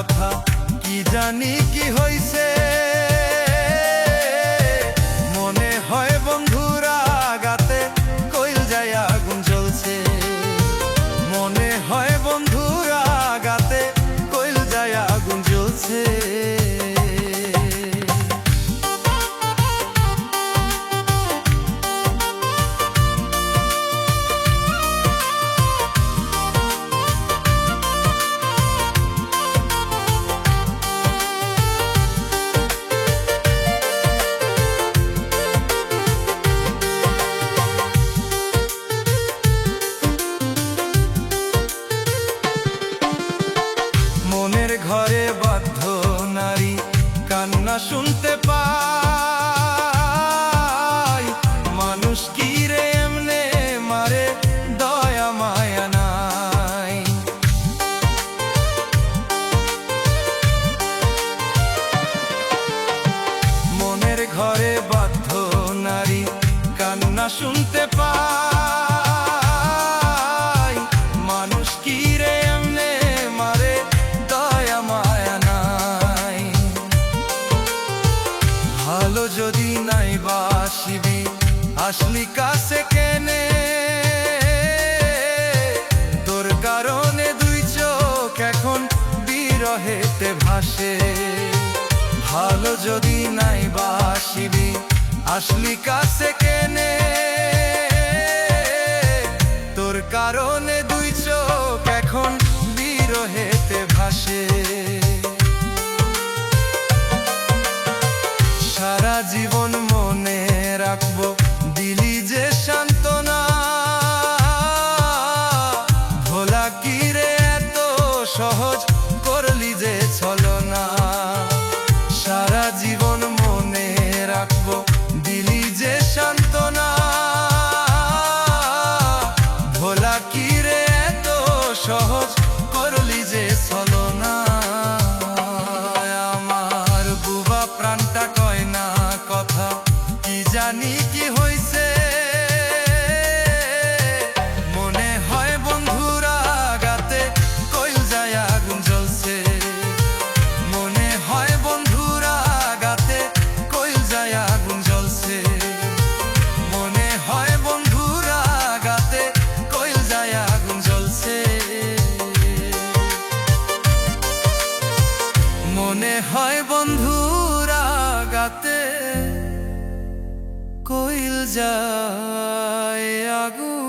কথা কি জানি কি হইছে। মনে হয় বন্ধুরা আগাতে কইল যায় আগুন জ্বলছে। মনে হয় বন্ধুরা আগাতে কইল যায় আগুন জ্বলছে। মনের ঘরে বাধ্য নারী কান্না শুনতে পাই। মানুষ কি রে এমনে মারে, দয়া মায়া নাই। মনের ঘরে বাধ্য নারী কান্না শুনতে পাই। মানুষ কি রে এমনে মারে, দয়া মায়া নাই। ভালো যদি নাই বাসিবি আসলি কাছে কেনে। তোর কারণে দুই চোখ এখন বিরহেতে ভাসে। ভালো যদি নাই বাসিবি আসলি কাছে কেনে। তোর কারণে দুই চোখ এখন বিরহেতে ভাসে। সারা জীবন মনে রাখবো দিলি যে সান্ত্বনা। ভোলা কি রে এত সহজ করলি যে ছলনা। সারা জীবন মনে রাখবো দিলি যে সান্ত্বনা। ভোলা কি রে এত সহজ করলি যে ছলনা। আমার বুবা প্রাণটা কয় না কথা কি জানি কি হইছে। মনে হয় বন্ধুরা আগাতে কইল যায় আগুন জ্বলছে। মনে হয় বন্ধুরা আগাতে কইল যায় আগুন জ্বলছে। মনে হয় বন্ধুরা আগাতে কইল যায় আগুন জ্বলছে। মনে হয় বন্ধুরা আগাতে কইল যায় আগুন।